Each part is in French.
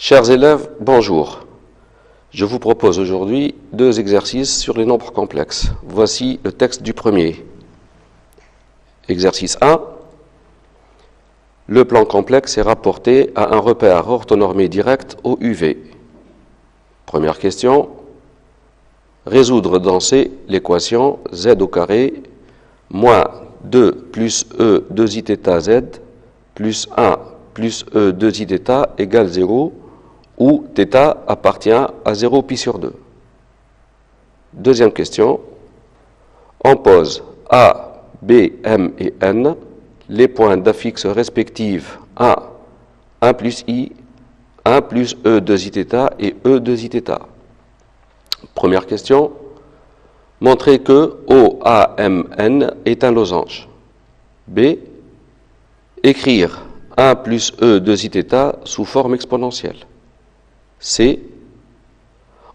Chers élèves, bonjour. Je vous propose aujourd'hui 2 exercices sur les nombres complexes. Voici le texte du premier. Exercice 1. Le plan complexe est rapporté à un repère orthonormé direct au UV. Première question. Résoudre dans C l'équation z au carré moins 2 plus e 2i θ z plus 1 plus e 2i θ égale 0 où θ appartient à 0 pi sur 2. Deuxième question. On pose A, B, M et N les points d'affixe respectifs A, 1 plus I, 1 plus E 2i θ et E 2i θ. Première question. Montrer que OAMN est un losange. B. Écrire 1 plus E 2i θ sous forme exponentielle. C.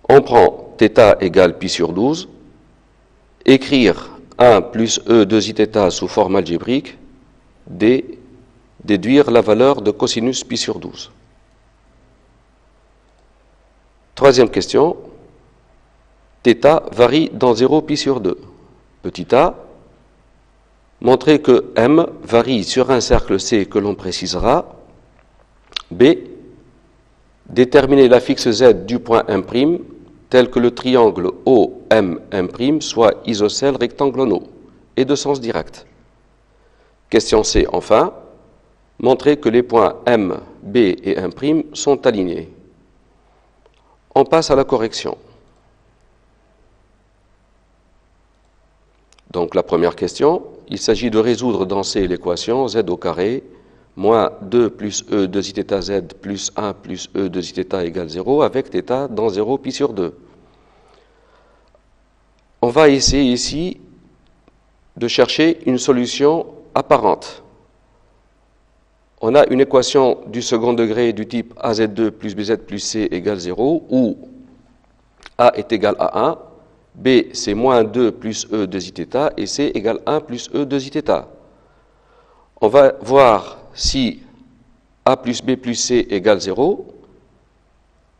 On prend θ égale pi sur 12. Écrire 1 plus E 2i θ sous forme algébrique. D. Déduire la valeur de cosinus pi sur 12. Troisième question. θ varie dans 0 pi sur 2. Petit a. Montrer que M varie sur un cercle C que l'on précisera. B. Déterminer l'affixe Z du point M' tel que le triangle OMM' soit isocèle rectanglono et de sens direct. Question C enfin. Montrer que les points M, B et M' sont alignés. On passe à la correction. Donc la première question, il s'agit de résoudre dans C l'équation z au carré moins 2 plus E 2i θ z plus 1 plus E 2i θ égale 0 avec θ dans 0 pi sur 2. On va essayer ici de chercher une solution apparente. On a une équation du second degré du type AZ2 plus BZ plus C égale 0 où A est égal à 1. B, c'est moins 2 plus E 2i θ et C égale 1 plus E 2i θ. On va voir si A plus B plus C égale 0.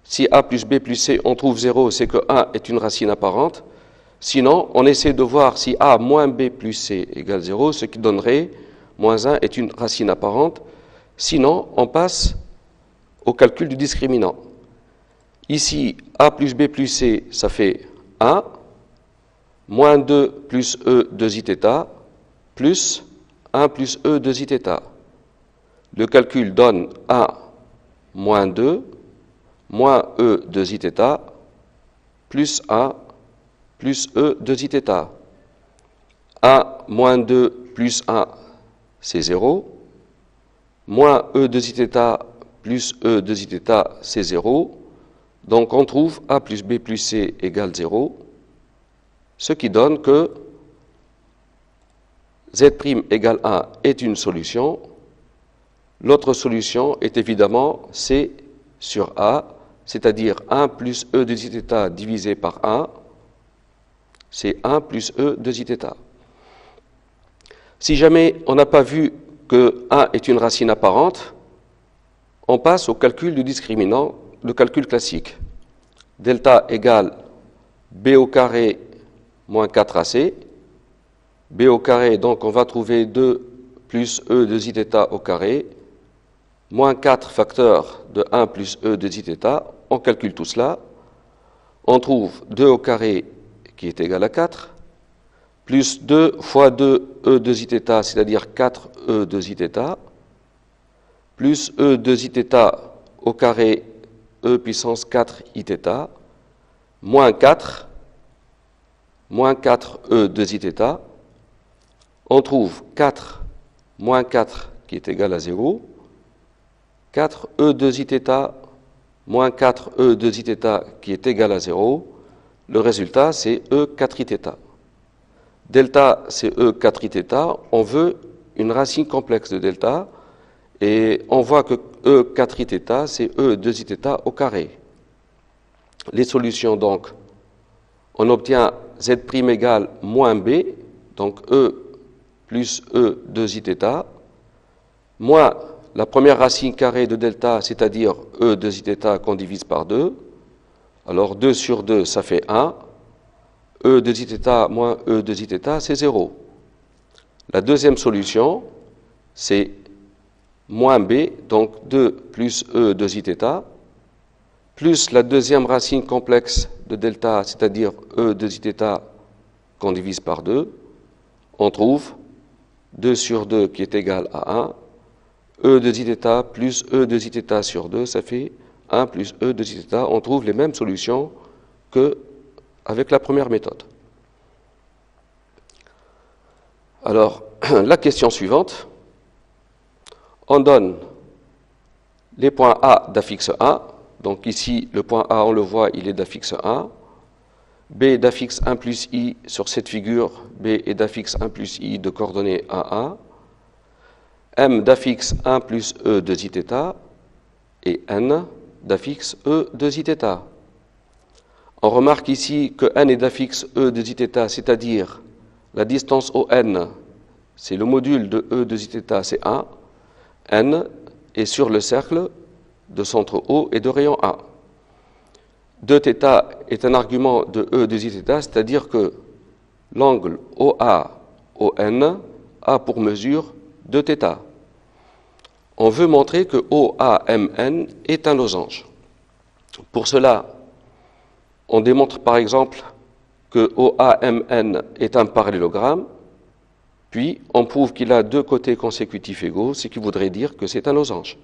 Si A plus B plus C, on trouve 0, c'est que 1 est une racine apparente. Sinon, on essaie de voir si A moins B plus C égale 0, ce qui donnerait moins 1 est une racine apparente. Sinon, on passe au calcul du discriminant. Ici, A plus B plus C, ça fait 1. Moins 2 plus E 2i θ plus 1 plus E 2i θ. Le calcul donne 1 moins 2 moins E 2i θ plus 1 plus E 2i θ. 1 moins 2 plus 1, c'est 0. Moins E 2i θ plus E 2i θ, c'est 0. Donc on trouve A plus B plus C égale 0. Ce qui donne que Z' égale 1 est une solution. L'autre solution est évidemment C sur A, c'est-à-dire 1 plus E 2i θ divisé par 1, c'est 1 plus E 2i θ. Si jamais on n'a pas vu que 1 est une racine apparente, on passe au calcul du discriminant, le calcul classique. Delta égale B au carré moins 4ac. B au carré, donc on va trouver 2 plus E 2i θ au carré, moins 4 facteur de 1 plus E 2i θ. On calcule tout cela. On trouve 2 au carré qui est égal à 4, plus 2 fois 2 E 2i θ, c'est-à-dire 4 E 2i θ, plus E 2i θ au carré E puissance 4 iθ, moins 4 E 2i θ. On trouve 4 moins 4 qui est égal à 0, 4 E 2i θ moins 4 E 2i θ qui est égal à 0. Le résultat, c'est E 4i θ. Delta, c'est E 4i θ. On veut une racine complexe de delta et on voit que E 4i θ, c'est E 2i θ au carré. Les solutions, donc, on obtient Z' égale moins B, donc E plus E 2i θ, moins la première racine carrée de delta, c'est-à-dire e de zθ qu'on divise par 2. Alors 2 sur 2, ça fait 1. E de zθ moins E de zθ, c'est 0. La deuxième solution, c'est moins B, donc 2 plus E de zθ, plus la deuxième racine complexe de delta, c'est-à-dire E de zθ qu'on divise par 2. On trouve 2 sur 2 qui est égal à 1. E de zθ plus E de zθ sur 2, ça fait 1 plus E de zθ. On trouve les mêmes solutions qu'avec la première méthode. Alors, la question suivante, on donne les points A d'affixe 1. Donc ici, le point A, on le voit, il est d'affixe 1. B d'affixe 1 plus I sur cette figure, B est d'affixe 1 plus I de coordonnées 1, 1. M d'affixe 1 plus E de zθ et N d'affixe E de zθ. On remarque ici que N est d'affixe E de zθ, c'est-à-dire la distance ON, c'est le module de E de zθ, c'est 1. N est sur le cercle de centre O et de rayon 1. 2θ est un argument de E de zθ, c'est-à-dire que l'angle OA-ON a pour mesure 2θ. On veut montrer que OAMN est un losange. Pour cela, on démontre par exemple que OAMN est un parallélogramme, puis on prouve qu'il a deux côtés consécutifs égaux, ce qui voudrait dire que c'est un losange.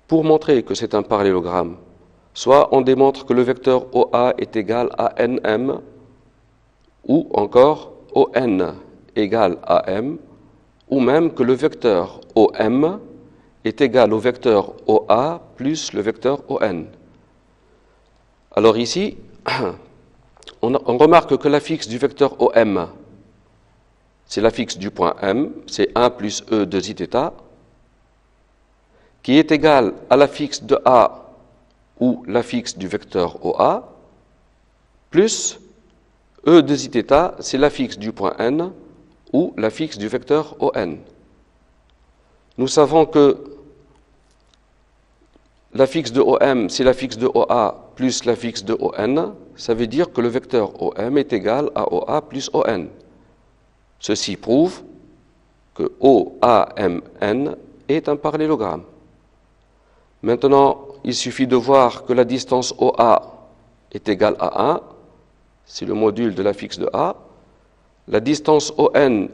Pour montrer que c'est un parallélogramme, soit on démontre que le vecteur OA est égal à NM, ou encore ON égale à M, ou même que le vecteur OM est égal au vecteur OA plus le vecteur ON. Alors ici, on remarque que l'affixe du vecteur OM, c'est l'affixe du point M, c'est 1 plus E de zθ, qui est égal à l'affixe de A ou l'affixe du vecteur OA, plus E de zθ, c'est l'affixe du point N ou l'affixe du vecteur ON. Nous savons que l'affixe de OM, c'est l'affixe de OA plus l'affixe de ON, ça veut dire que le vecteur OM est égal à OA plus ON. Ceci prouve que OAMN est un parallélogramme. Maintenant, il suffit de voir que la distance OA est égale à 1, c'est le module de l'affixe de A. La distance ON,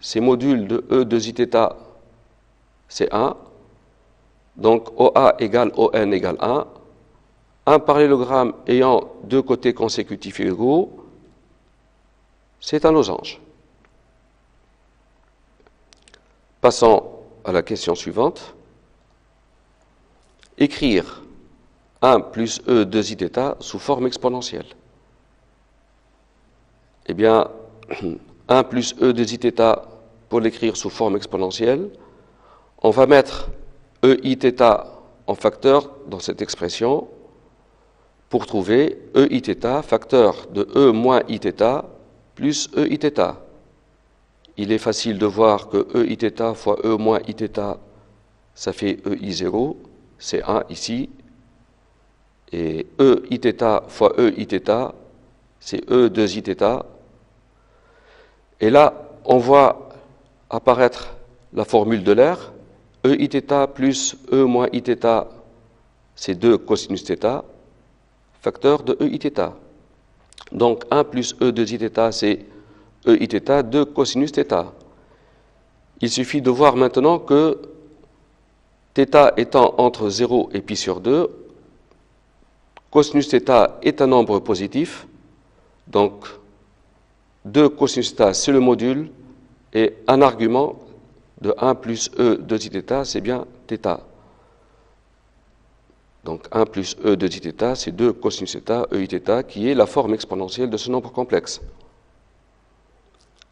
c'est module de E de zθ, c'est 1. Donc OA égale ON égale 1. Un parallélogramme ayant deux côtés consécutifs égaux, c'est un losange. Passons à la question suivante. Écrire 1 plus E de zθ sous forme exponentielle. Eh bien, 1 plus E de zθ, pour l'écrire sous forme exponentielle, on va mettre EIθ en facteur dans cette expression pour trouver EIθ, facteur de E moins Iθ plus EIθ. Il est facile de voir que EIθ fois E moins Iθ, ça fait EI0, c'est 1 ici. Et EIθ fois EIθ, c'est E de zθ. Et là, on voit apparaître la formule de l'air. EIθ plus E moins Iθ, c'est 2 cosinus θ, facteur de EIθ. Donc 1 plus E de zθ, c'est EIθ, 2 cosinus θ. Il suffit de voir maintenant que θ étant entre 0 et pi sur 2, cosinus θ est un nombre positif, donc 2 cosinus θ, c'est le module, et un argument de 1 plus E de zθ, c'est bien θ. Donc 1 plus E de zθ, c'est 2 cosinus θ, EIθ, qui est la forme exponentielle de ce nombre complexe.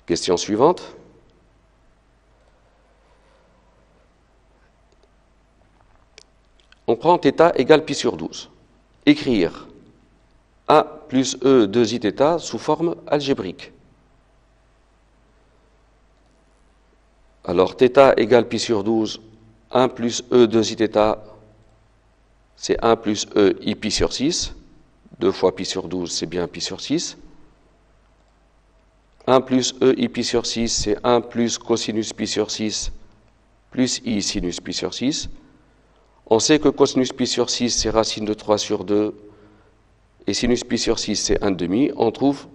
Question suivante. On prend θ égale pi sur 12. Écrire 1 plus E de zθ sous forme algébrique. Alors, θ égale pi sur 12, 1 plus E de iθ, c'est 1 plus E I pi sur 6. 2 fois pi sur 12, c'est bien pi sur 6. 1 plus E I pi sur 6, c'est 1 plus cosinus pi sur 6, plus I sinus pi sur 6. On sait que cosinus pi sur 6, c'est racine de 3 sur 2, et sinus pi sur 6, c'est 1 demi. On trouve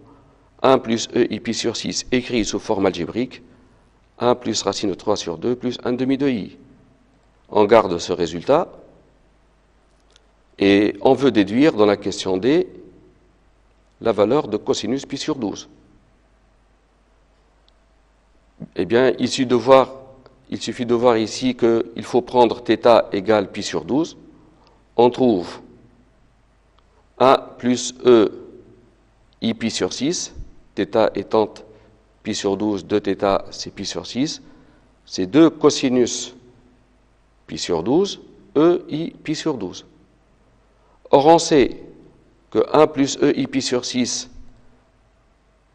1 plus E I pi sur 6, écrit sous forme algébrique, 1 plus racine de 3 sur 2, plus 1 demi de I. On garde ce résultat, et on veut déduire dans la question D la valeur de cosinus pi sur 12. Eh bien, il suffit de voir ici qu'il faut prendre θ égale pi sur 12. On trouve 1 plus E I pi sur 6, θ étant pi sur 12, 2θ c'est pi sur 6, c'est 2 cosinus pi sur 12, E I pi sur 12. Or, on sait que 1 plus E I pi sur 6,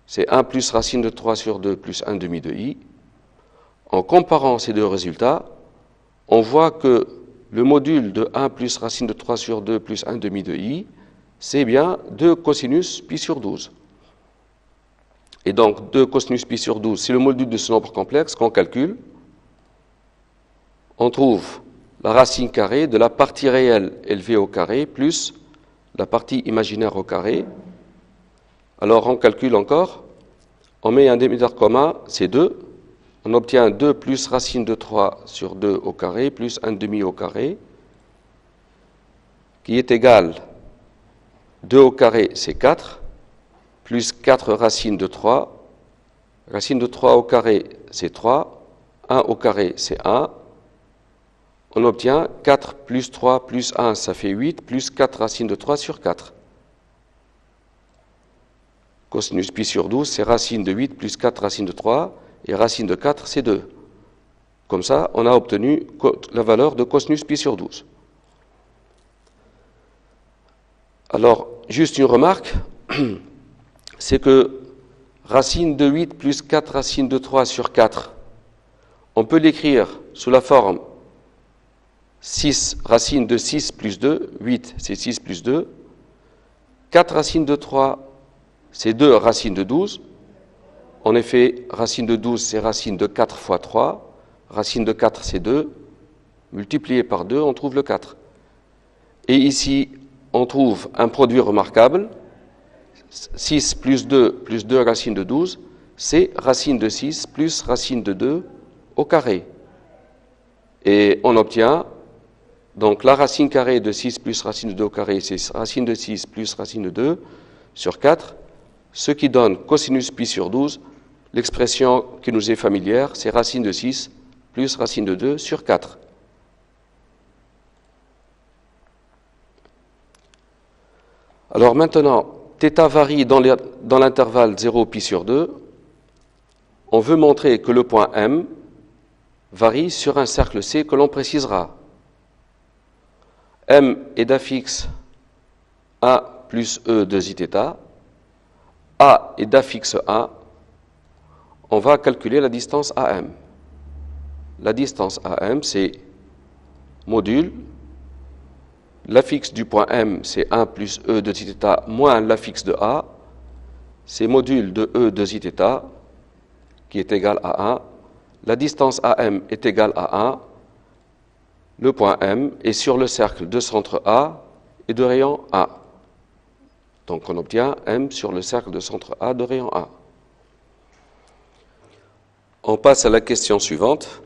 c'est 1 plus racine de 3 sur 2 plus 1 demi de I. En comparant ces deux résultats, on voit que le module de 1 plus racine de 3 sur 2 plus 1 demi de I, c'est bien 2 cosinus pi sur 12. Et donc, 2 cosinus pi sur 12, c'est le module de ce nombre complexe qu'on calcule. On trouve la racine carrée de la partie réelle élevée au carré plus la partie imaginaire au carré. Alors, on calcule encore. On met un dénominateur commun, c'est 2. On obtient 2 plus racine de 3 sur 2 au carré plus 1 demi au carré, qui est égal 2 au carré, c'est 4, plus 4 racines de 3. Racine de 3 au carré, c'est 3. 1 au carré, c'est 1. On obtient 4 plus 3 plus 1, ça fait 8, plus 4 racines de 3 sur 4. Cosinus pi sur 12, c'est racine de 8 plus 4 racines de 3, et racine de 4, c'est 2. Comme ça, on a obtenu la valeur de cosinus pi sur 12. Alors, juste une remarque, c'est que racine de 8 plus 4 racines de 3 sur 4, on peut l'écrire sous la forme 6 racines de 6 plus 2, 8 c'est 6 plus 2, 4 racines de 3 c'est 2 racines de 12, en effet racine de 12 c'est racine de 4 fois 3, racine de 4 c'est 2, multiplié par 2 on trouve le 4. Et ici on trouve un produit remarquable, 6 plus 2 racine de 12, c'est racine de 6 plus racine de 2 au carré. Et on obtient donc la racine carrée de 6 plus racine de 2 au carré, c'est racine de 6 plus racine de 2 sur 4, ce qui donne cosinus pi sur 12. L'expression qui nous est familière, c'est racine de 6 plus racine de 2 sur 4. Alors maintenant, θ varie dans l'intervalle 0 pi sur 2. On veut montrer que le point M varie sur un cercle C que l'on précisera. M est d'affixe A plus E de iθ. A est d'affixe A. On va calculer la distance AM. La distance AM, c'est module. L'affixe du point M, c'est 1 plus E de iθ moins l'affixe de A. C'est module de E de iθ qui est égal à 1. La distance AM est égale à 1. Le point M est sur le cercle de centre A et de rayon A. Donc on obtient M sur le cercle de centre A de rayon A. On passe à la question suivante.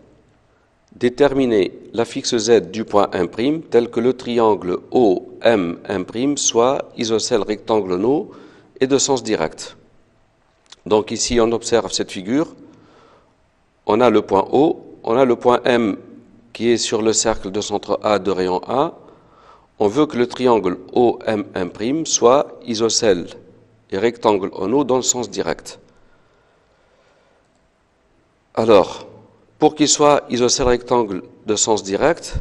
Déterminer l'affixe Z du point M' tel que le triangle OM' soit isocèle rectangle NO et de sens direct. Donc ici on observe cette figure. On a le point O, on a le point M qui est sur le cercle de centre A de rayon A. On veut que le triangle OM' soit isocèle et rectangle NO dans le sens direct. Alors, pour qu'il soit isocèle rectangle de sens direct,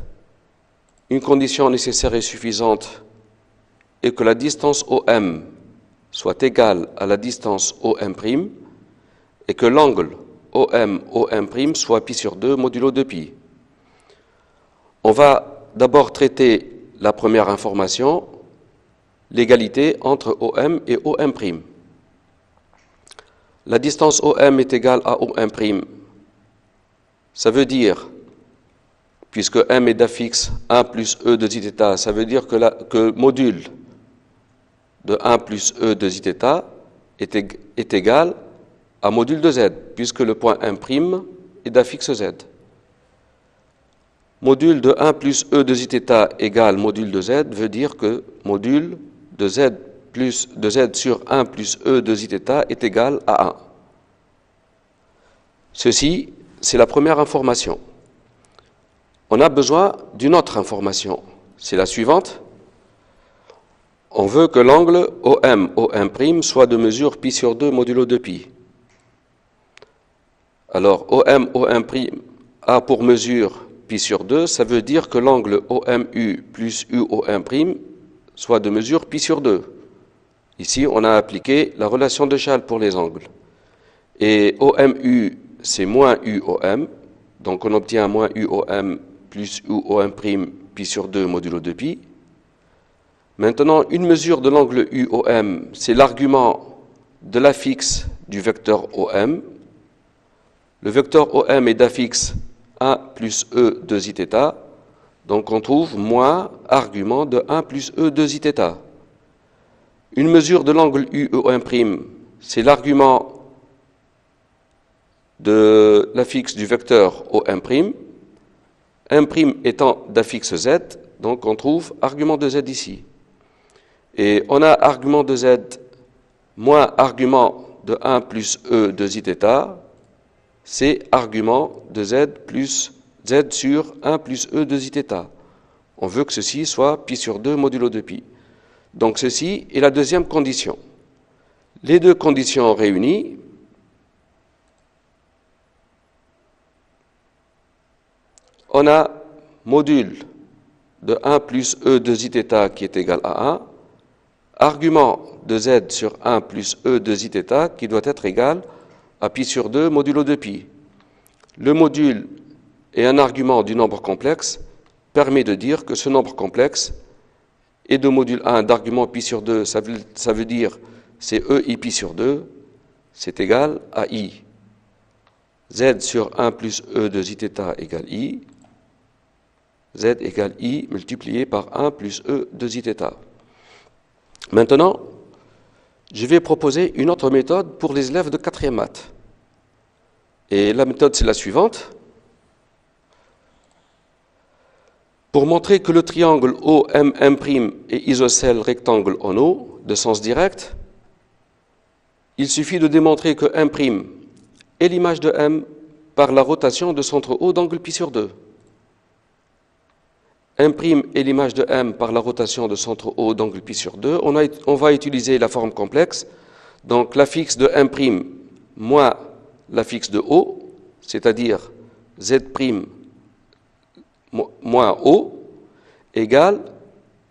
une condition nécessaire et suffisante est que la distance OM soit égale à la distance OM' et que l'angle OM soit pi sur 2 modulo de pi. On va d'abord traiter la première information, l'égalité entre OM et OM'. La distance OM est égale à OM'. Ça veut dire, puisque M est d'affixe 1 plus E de zθ, ça veut dire que module de 1 plus E de zθ est égal à module de Z, puisque le point M' est d'affixe Z. Module de 1 plus E de zθ égale module de Z veut dire que module de Z sur 1 plus E de zθ est égal à 1. Ceci, c'est la première information. On a besoin d'une autre information. C'est la suivante. On veut que l'angle OM' soit de mesure pi sur 2 modulo de pi. Alors, OM' a pour mesure pi sur 2, ça veut dire que l'angle OMU plus UOM' soit de mesure pi sur 2. Ici, on a appliqué la relation de Schall pour les angles. Et OMU, c'est moins UOM, donc on obtient moins UOM plus UOM' pi sur 2 modulo de pi. Maintenant, une mesure de l'angle UOM, c'est l'argument de l'affixe du vecteur OM. Le vecteur OM est d'affixe 1 plus E de zθ, donc on trouve moins argument de 1 plus E de zθ. Une mesure de l'angle UOM', c'est l'argument de l'affixe du vecteur OM', M' étant d'affixe Z, donc on trouve argument de Z ici. Et on a argument de Z moins argument de 1 plus E de zθ, c'est argument de Z plus Z sur 1 plus E de zθ. On veut que ceci soit pi sur 2 modulo de pi. Donc ceci est la deuxième condition. Les deux conditions réunies, on a module de 1 plus E de zθ qui est égal à 1, argument de Z sur 1 plus E de zθ qui doit être égal à pi sur 2 modulo de pi. Le module et un argument du nombre complexe permet de dire que ce nombre complexe est de module 1 d'argument pi sur 2, ça veut dire c'est EI pi sur 2, c'est égal à I. Z sur 1 plus E de zθ égale I. Z égale I multiplié par 1 plus E de zθ. Maintenant, je vais proposer une autre méthode pour les élèves de 4e maths. Et la méthode, c'est la suivante. Pour montrer que le triangle OMM' est isocèle rectangle en O, de sens direct, il suffit de démontrer que M' est l'image de M par la rotation de centre O d'angle pi sur 2. M' est l'image de M par la rotation de centre O d'angle pi sur 2. On va utiliser la forme complexe. Donc l'affixe de M' moins l'affixe de O, c'est-à-dire Z' moins O, égale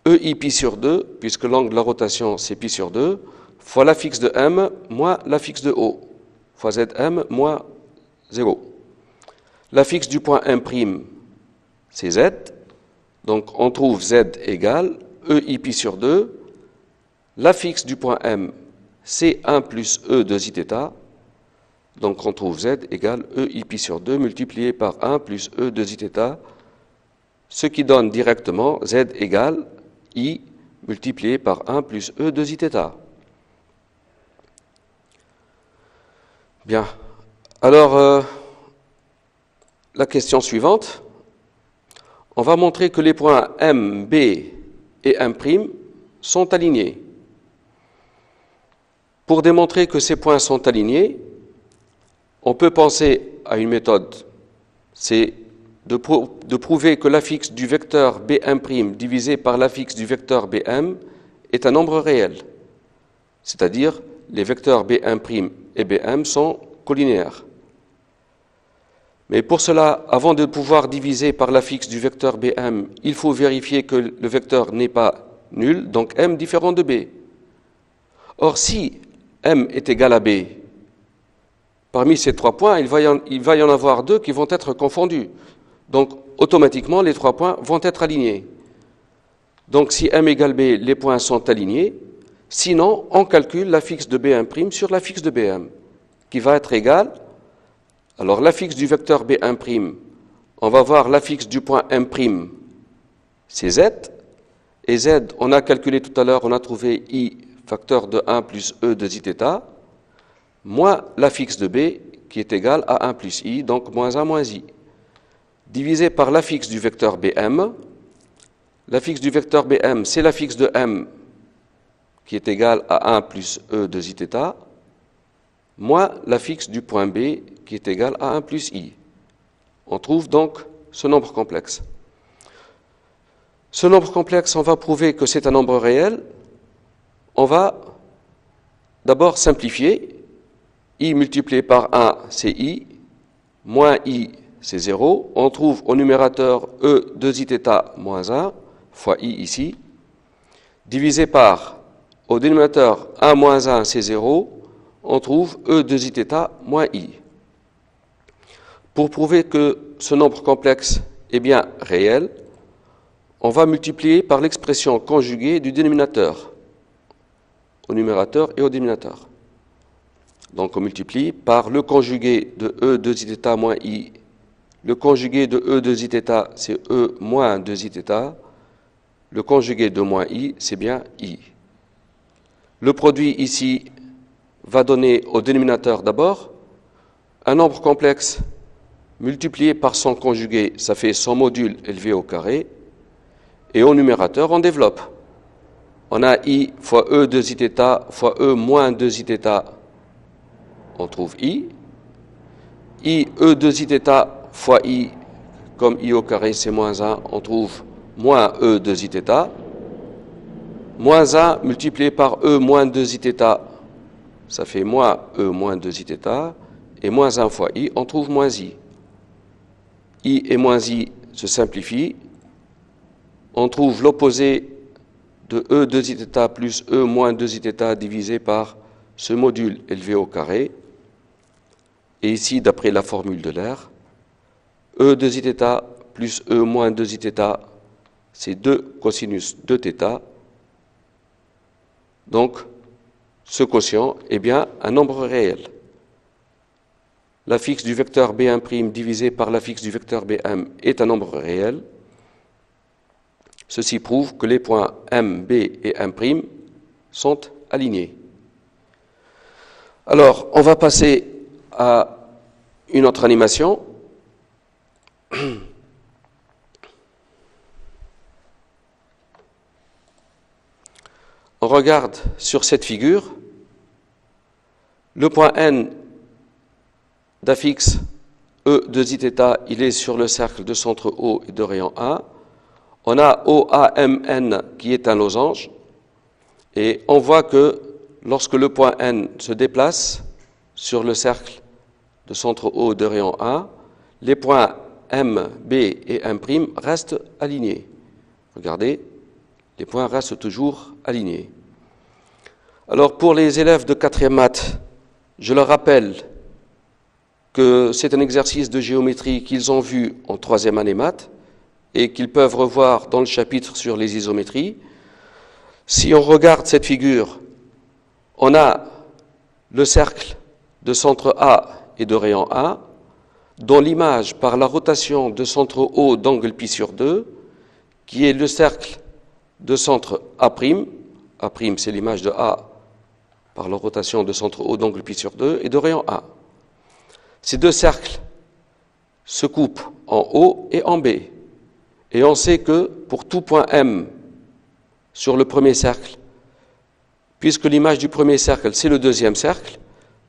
EI pi sur 2, puisque l'angle de la rotation c'est pi sur 2, fois l'affixe de M moins l'affixe de O, fois Zm moins 0. L'affixe du point M', c'est Z, donc on trouve Z égale EI pi sur 2, l'affixe du point M, c'est 1 plus E de zθ, donc on trouve Z égale EI pi sur 2 multiplié par 1 plus E de zθ, ce qui donne directement Z égale I multiplié par 1 plus E de zθ. Bien. Alors, la question suivante. On va montrer que les points M, B et M' sont alignés. Pour démontrer que ces points sont alignés, on peut penser à une méthode. C'est de prouver que l'affixe du vecteur B'M' divisé par l'affixe du vecteur Bm est un nombre réel. C'est-à-dire, les vecteurs B'M' et Bm sont collinéaires. Mais pour cela, avant de pouvoir diviser par l'affixe du vecteur Bm, il faut vérifier que le vecteur n'est pas nul, donc M différent de B. Or, si M est égal à B, Parmi ces 3 points, il va y en avoir 2 qui vont être confondus. Donc, automatiquement, les 3 points vont être alignés. Donc, si M égale B, les points sont alignés. Sinon, on calcule l'affixe de B1' sur l'affixe de BM, qui va être égal. Alors, l'affixe du vecteur B1', on va voir l'affixe du point M', c'est Z. Et Z, on a calculé tout à l'heure, on a trouvé I facteur de 1 plus E de zθ, moins l'affixe de B, qui est égal à 1 plus I, donc moins 1 moins I, divisé par l'affixe du vecteur BM. L'affixe du vecteur BM, c'est l'affixe de M, qui est égal à 1 plus E de zθ, moins l'affixe du point B, qui est égal à 1 plus I. On trouve donc ce nombre complexe. Ce nombre complexe, on va prouver que c'est un nombre réel. On va d'abord simplifier. I multiplié par 1, c'est I, moins I, c'est 0. On trouve au numérateur E de zθ moins 1, fois I ici, divisé par, au dénominateur 1 moins 1, c'est 0. On trouve E de zθ moins I. Pour prouver que ce nombre complexe est bien réel, on va multiplier par l'expression conjuguée du dénominateur, au numérateur et au dénominateur. Donc on multiplie par le conjugué de E de zθ moins I. Le conjugué de E de zθ, c'est E moins 2 zθ. Le conjugué de moins I, c'est bien I. Le produit ici va donner au dénominateur d'abord un nombre complexe multiplié par son conjugué, ça fait son module élevé au carré. Et au numérateur, on développe. On a I fois E de zθ fois E moins 2 zθ. On trouve I. I, E de zθ fois I, comme I au carré, c'est moins 1. On trouve moins E de zθ. Moins 1 multiplié par E moins 2 zθ, ça fait moins E moins 2 zθ. Et moins 1 fois I, on trouve moins I. I et moins I se simplifient. On trouve l'opposé de E de zθ plus E moins 2 zθ divisé par ce module élevé au carré. Et ici, d'après la formule de l'air, E de zθ plus E moins 2 zθ, c'est 2 cosinus de θ. Donc, ce quotient est bien un nombre réel. L'affixe du vecteur B1' divisé par l'affixe du vecteur Bm est un nombre réel. Ceci prouve que les points M, B et M' sont alignés. Alors, on va passer à une autre animation. On regarde sur cette figure le point N d'affixe E de zθ, il est sur le cercle de centre O et de rayon A. On a OAMN qui est un losange et on voit que lorsque le point N se déplace sur le cercle de centre O de rayon A, les points M, B et M' restent alignés. Regardez, les points restent toujours alignés. Alors pour les élèves de 4e maths, je leur rappelle que c'est un exercice de géométrie qu'ils ont vu en 3e année maths et qu'ils peuvent revoir dans le chapitre sur les isométries. Si on regarde cette figure, on a le cercle de centre A et de rayon A, dont l'image par la rotation de centre O d'angle pi sur 2, qui est le cercle de centre A', A' c'est l'image de A par la rotation de centre O d'angle pi sur 2, et de rayon A. Ces deux cercles se coupent en O et en B. Et on sait que pour tout point M sur le premier cercle, puisque l'image du premier cercle, c'est le deuxième cercle,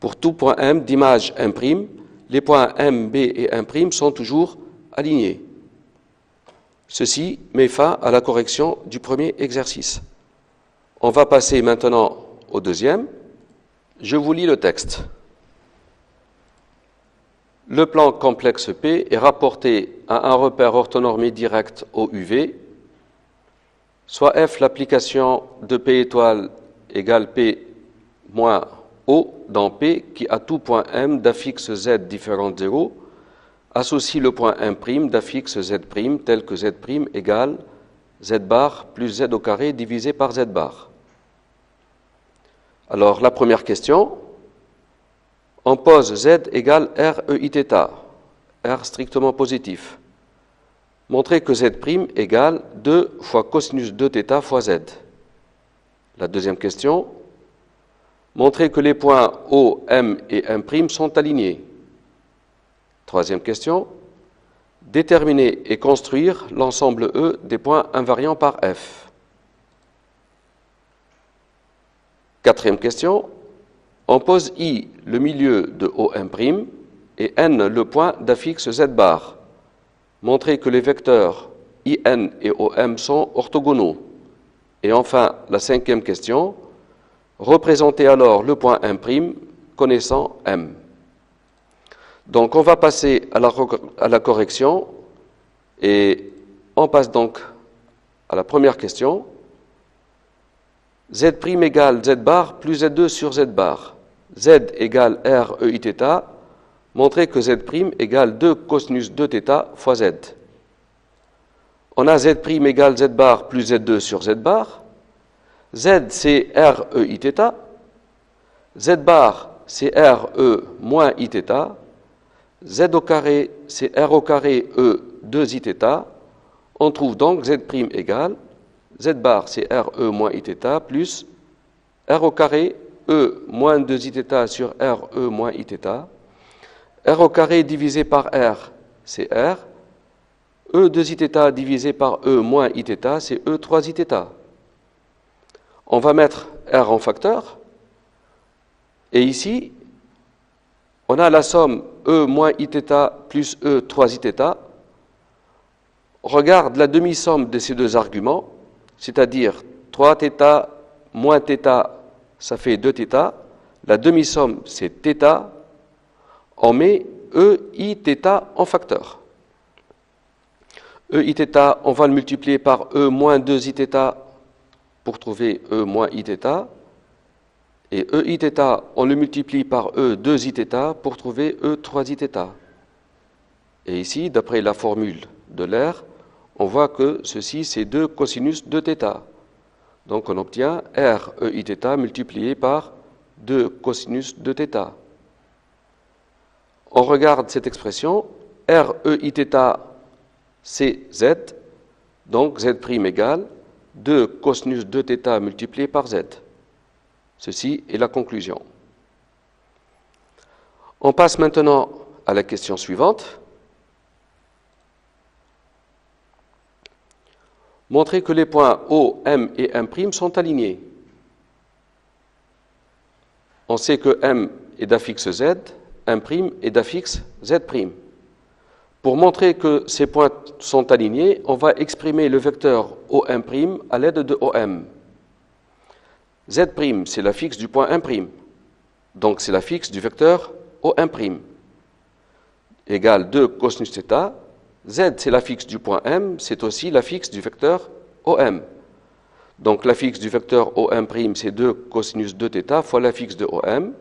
pour tout point M d'image M', les points M, B et M' sont toujours alignés. Ceci met fin à la correction du premier exercice. On va passer maintenant au deuxième. Je vous lis le texte. Le plan complexe P est rapporté à un repère orthonormé direct au UV, soit F l'application de P étoile égale P moins O dans P qui à tout point M d'affixe Z différent de 0 associe le point M' d'affixe Z' tel que Z' égale Z bar plus Z au carré divisé par Z bar. Alors la première question, on pose Z égale REIθ, R strictement positif. Montrer que Z' égale 2 fois cosinus 2θ fois Z. La deuxième question, montrer que les points O, M et M' sont alignés. Troisième question, déterminer et construire l'ensemble E des points invariants par F. Quatrième question, on pose I le milieu de OM' et N le point d'affixe Z bar. Montrer que les vecteurs IN et OM sont orthogonaux. Et enfin, la cinquième question, représenter alors le point M' connaissant M. Donc on va passer à la correction et on passe donc à la première question. Z' égale Z bar plus Z2 sur Z bar. Z égale REIθ. Montrer que Z' égale 2 cosinus 2θ fois Z. On a Z' égale Z bar plus Z2 sur Z bar. Z c'est REIθ. Z bar c'est RE moins Iθ. Z au carré c'est R au carré E 2Iθ. On trouve donc Z' égale Z bar c'est RE moins Iθ plus R au carré E moins 2Iθ sur RE moins Iθ. R au carré divisé par R, c'est R. E 2Iθ divisé par E moins Iθ, c'est E 3Iθ. On va mettre R en facteur. Et ici, on a la somme E moins Iθ plus E 3Iθ. Regarde la demi-somme de ces deux arguments, c'est-à-dire 3θ moins θ, ça fait 2θ. La demi-somme, c'est θ. On met EIθ en facteur. EIθ, on va le multiplier par E moins 2Iθ pour trouver E moins Iθ. Et EIθ, on le multiplie par E 2Iθ pour trouver E 3Iθ. Et ici, d'après la formule de l'air, on voit que ceci, c'est 2 cosinus de θ. Donc on obtient REIθ multiplié par 2 cosinus de θ. On regarde cette expression, REIθ c'est Z, donc Z' égale 2 cosinus de θ multiplié par Z. Ceci est la conclusion. On passe maintenant à la question suivante. Montrer que les points O, M et M' sont alignés. On sait que M est d'affixe Z, M' est d'affixe Z'. Pour montrer que ces points sont alignés, on va exprimer le vecteur OM' à l'aide de OM. Z', c'est l'affixe du point M', donc c'est l'affixe du vecteur OM', égale 2 cosinus θ. Z, c'est l'affixe du point M, c'est aussi l'affixe du vecteur OM. Donc l'affixe du vecteur OM', c'est 2 cosinus 2θ fois l'affixe de OM.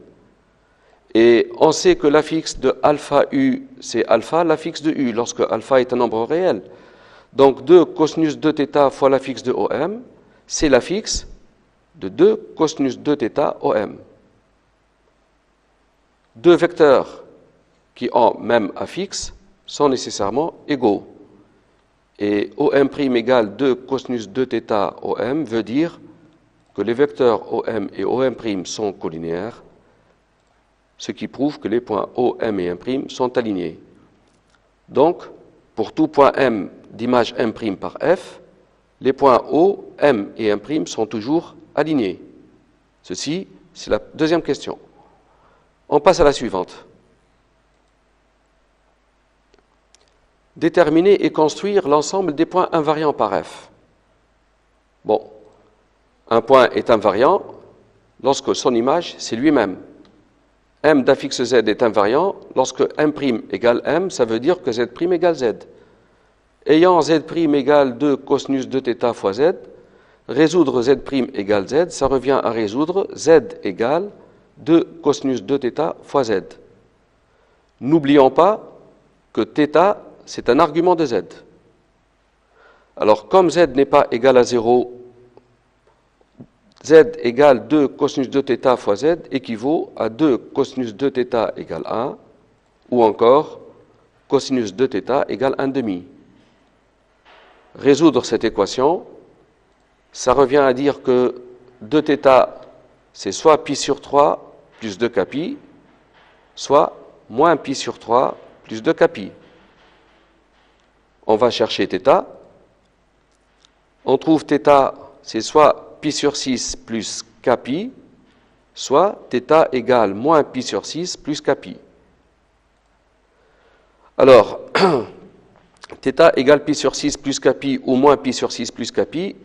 Et on sait que l'affixe de alpha U, c'est alpha, l'affixe de U, lorsque alpha est un nombre réel. Donc 2 cosinus 2θ fois l'affixe de OM, c'est l'affixe de 2 cosinus 2θ OM. Deux vecteurs qui ont même affixe sont nécessairement égaux. Et OM' égale 2 cosinus 2θ OM veut dire que les vecteurs OM et OM' sont collinéaires, ce qui prouve que les points O, M et M' sont alignés. Donc, pour tout point M d'image M' par F, les points O, M et M' sont toujours alignés. Ceci, c'est la deuxième question. On passe à la suivante. Déterminer et construire l'ensemble des points invariants par F. Bon, un point est invariant lorsque son image, c'est lui-même. M d'affixe Z est invariant lorsque M' égale M, ça veut dire que Z' égale Z. Ayant Z' égale 2 cosinus 2θ fois Z, résoudre Z' égale Z, ça revient à résoudre Z égale 2 cosinus de θ fois z. N'oublions pas que θ, c'est un argument de z. Alors, comme z n'est pas égal à 0, z égale 2 cosinus de θ fois z équivaut à 2 cosinus de θ égale 1, ou encore cosinus de θ égale 1/2. Résoudre cette équation, ça revient à dire que 2θ, c'est soit pi sur 3 plus 2kπ, soit moins pi sur 3 plus 2kπ. On va chercher θ. On trouve θ, c'est soit pi sur 6 plus kπ, soit θ égale moins pi sur 6 plus kπ. Alors, θ égale pi sur 6 plus kπ ou moins pi sur 6 plus kπ,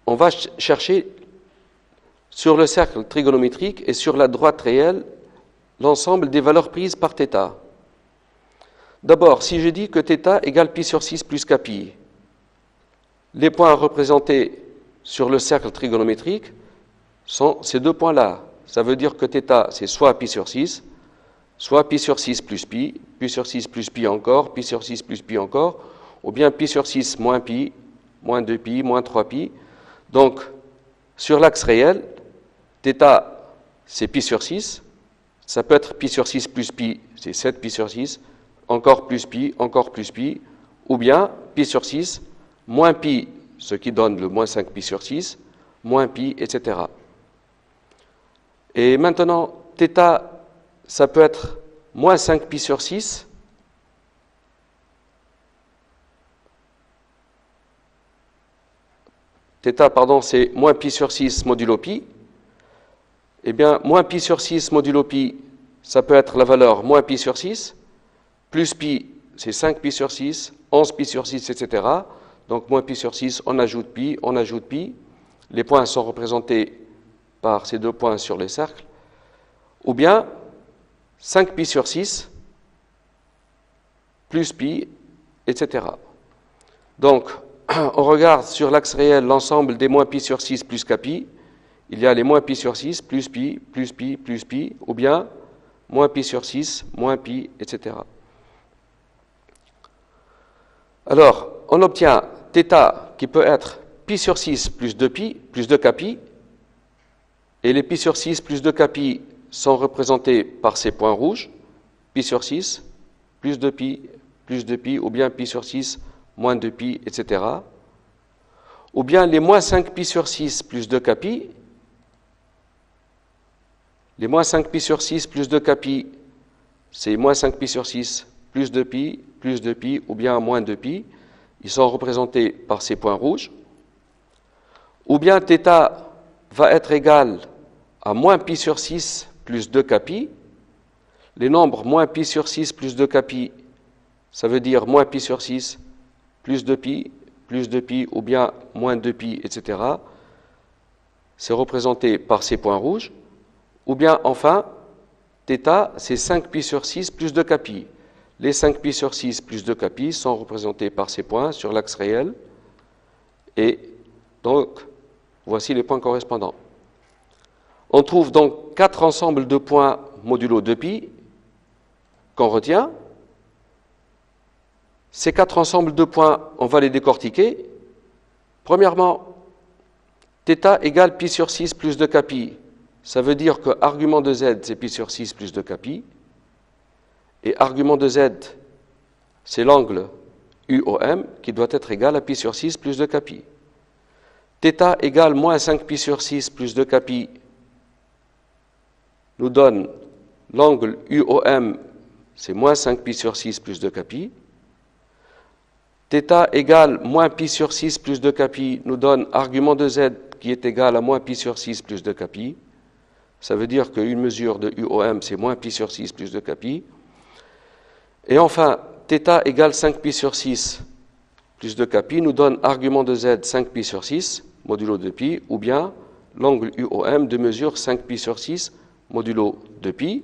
on va chercher sur le cercle trigonométrique et sur la droite réelle l'ensemble des valeurs prises par θ. D'abord, si je dis que θ égale pi sur 6 plus kπ, les points représentés sur le cercle trigonométrique sont ces deux points-là. Ça veut dire que θ, c'est soit pi sur 6, soit pi sur 6 plus pi, pi sur 6 plus pi encore, pi sur 6 plus pi encore, ou bien pi sur 6 moins pi, moins 2pi, moins 3pi. Donc, sur l'axe réel, θ, c'est pi sur 6. Ça peut être pi sur 6 plus pi, c'est 7 pi sur 6, encore plus pi, ou bien pi sur 6, moins pi, ce qui donne le moins 5 pi sur 6, moins pi, etc. Et maintenant, θ, ça peut être moins 5 pi sur 6, θ, pardon, c'est moins pi sur 6 modulo pi. Eh bien, moins pi sur 6 modulo pi, ça peut être la valeur moins pi sur 6, plus pi, c'est 5 pi sur 6, 11 pi sur 6, etc. Donc, moins pi sur 6, on ajoute pi, on ajoute pi. Les points sont représentés par ces deux points sur les cercles. Ou bien, 5 pi sur 6, plus pi, etc. Donc, on regarde sur l'axe réel l'ensemble des moins pi sur 6 plus kπ. Il y a les moins pi sur 6, plus pi, plus pi, plus pi, ou bien moins pi sur 6, moins pi, etc. Alors, on obtient θ qui peut être pi sur 6 plus 2pi, plus 2kπ, et les pi sur 6 plus 2kπ sont représentés par ces points rouges, pi sur 6, plus 2pi, ou bien pi sur 6, moins 2pi, etc. Ou bien les moins 5 pi sur 6 plus 2kπ, les moins 5 pi sur 6 plus 2kπ, c'est moins 5 pi sur 6 plus 2pi, ou bien moins 2pi. Ils sont représentés par ces points rouges. Ou bien θ va être égal à moins pi sur 6 plus 2kπ. Les nombres moins pi sur 6 plus 2kπ, ça veut dire moins pi sur 6 plus 2pi, ou bien moins 2pi, etc. C'est représenté par ces points rouges. Ou bien, enfin, θ, c'est 5 pi sur 6 plus 2kπ. Les 5 pi sur 6 plus 2kπ sont représentés par ces points sur l'axe réel. Et donc, voici les points correspondants. On trouve donc 4 ensembles de points modulo 2pi qu'on retient. Ces 4 ensembles de points, on va les décortiquer. Premièrement, θ égale pi sur 6 plus 2kπ. Ça veut dire que argument de z, c'est pi sur 6 plus 2kπ. Et argument de z, c'est l'angle UOM qui doit être égal à pi sur 6 plus 2kπ. θ égale moins 5 pi sur 6 plus 2kπ nous donne l'angle UOM, c'est moins 5 pi sur 6 plus 2kπ. θ égale moins pi sur 6 plus 2kπ nous donne argument de z qui est égal à moins pi sur 6 plus 2kπ. Ça veut dire qu'une mesure de UOM, c'est moins pi sur 6 plus 2kπ. Et enfin, θ égale 5 pi sur 6 plus 2kπ nous donne argument de z 5 pi sur 6 modulo 2pi, ou bien l'angle UOM de mesure 5 pi sur 6 modulo 2pi.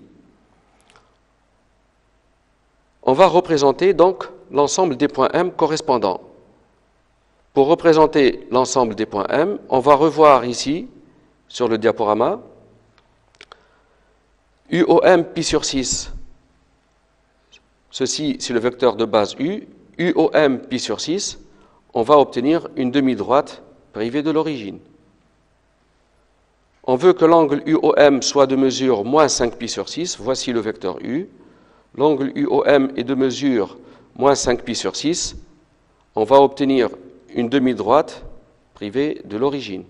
On va représenter donc l'ensemble des points M correspondants. Pour représenter l'ensemble des points M, on va revoir ici, sur le diaporama, UOM pi sur 6, ceci c'est le vecteur de base U, UOM pi sur 6, on va obtenir une demi-droite privée de l'origine. On veut que l'angle UOM soit de mesure moins 5 pi sur 6, voici le vecteur U. L'angle UOM est de mesure moins 5 pi sur 6, on va obtenir une demi-droite privée de l'origine.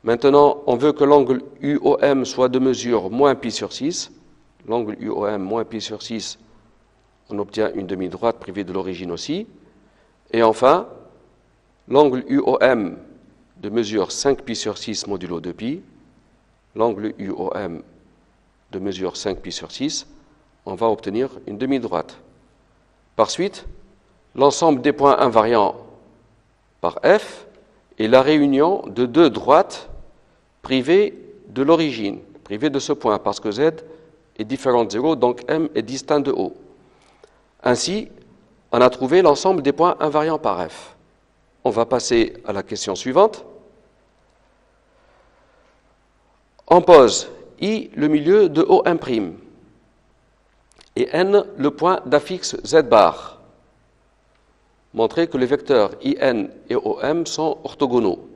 Maintenant, on veut que l'angle UOM soit de mesure moins pi sur 6. L'angle UOM moins pi sur 6, on obtient une demi-droite privée de l'origine aussi. Et enfin, l'angle UOM de mesure 5 pi sur 6 modulo 2 pi. L'angle UOM de mesure 5 pi sur 6, on va obtenir une demi-droite. Par suite, l'ensemble des points invariants par F est la réunion de deux droites privées de l'origine, privées de ce point, parce que Z est différent de 0, donc M est distinct de O. Ainsi, on a trouvé l'ensemble des points invariants par F. On va passer à la question suivante. On pose I le milieu de OM' et N le point d'affixe Z bar. Montrer que les vecteurs IN et OM sont orthogonaux.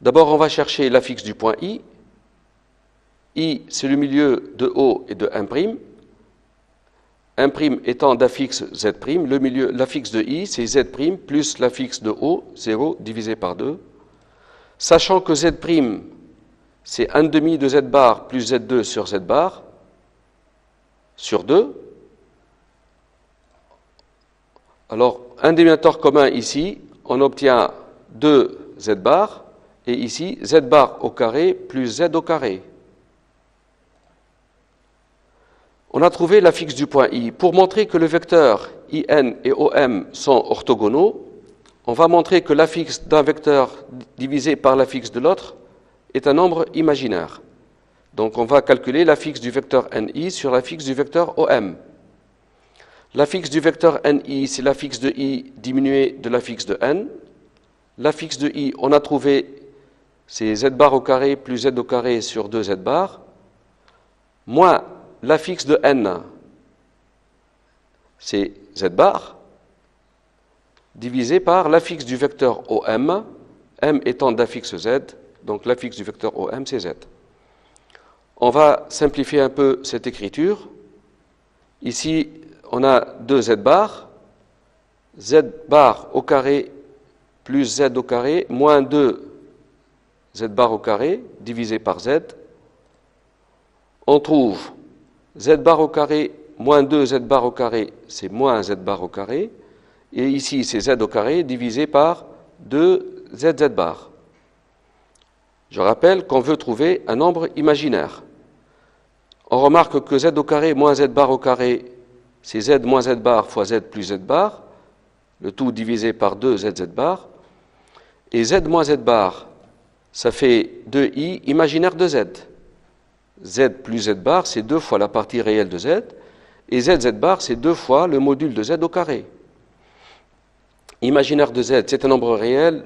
D'abord, on va chercher l'affixe du point I. I, c'est le milieu de O et de M'. M' étant d'affixe Z', l'affixe de I, c'est Z' plus l'affixe de O, 0, divisé par 2. Sachant que Z', c'est 1/2 de Z bar plus Z2 sur Z bar, sur 2. Alors, un dénominateur commun ici, on obtient 2 Z bar, et ici, Z bar au carré plus Z au carré. On a trouvé l'affixe du point I. Pour montrer que le vecteur IN et OM sont orthogonaux, on va montrer que l'affixe d'un vecteur divisé par l'affixe de l'autre est un nombre imaginaire. Donc on va calculer l'affixe du vecteur NI sur l'affixe du vecteur OM. L'affixe du vecteur NI, c'est l'affixe de I diminué de l'affixe de N. L'affixe de I, on a trouvé, c'est Z bar au carré plus Z au carré sur 2 Z bar, moins l'affixe de N, c'est Z bar, divisé par l'affixe du vecteur OM, M étant d'affixe Z, donc l'affixe du vecteur OM, c'est Z. On va simplifier un peu cette écriture. Ici, on a 2 Z bar au carré plus Z au carré, moins 2 Z bar au carré, divisé par Z. On trouve Z bar au carré moins 2 Z bar au carré, c'est moins Z bar au carré. Et ici, c'est Z au carré divisé par 2 ZZ bar. Je rappelle qu'on veut trouver un nombre imaginaire. On remarque que Z au carré moins Z bar au carré, c'est Z moins Z bar fois Z plus Z bar, le tout divisé par 2 ZZ bar. Et Z moins Z bar, ça fait 2i imaginaire de Z. Z plus Z bar, c'est 2 fois la partie réelle de Z. Et ZZ bar, c'est 2 fois le module de Z au carré. Imaginaire de Z, c'est un nombre réel.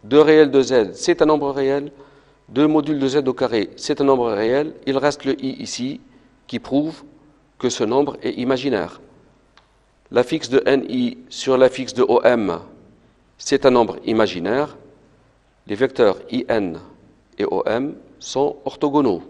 2 réel de Z, c'est un nombre réel. 2 modules de Z au carré, c'est un nombre réel. Il reste le I ici, qui prouve que ce nombre est imaginaire. L'affixe de NI sur l'affixe de OM, c'est un nombre imaginaire. Les vecteurs IN et OM sont orthogonaux.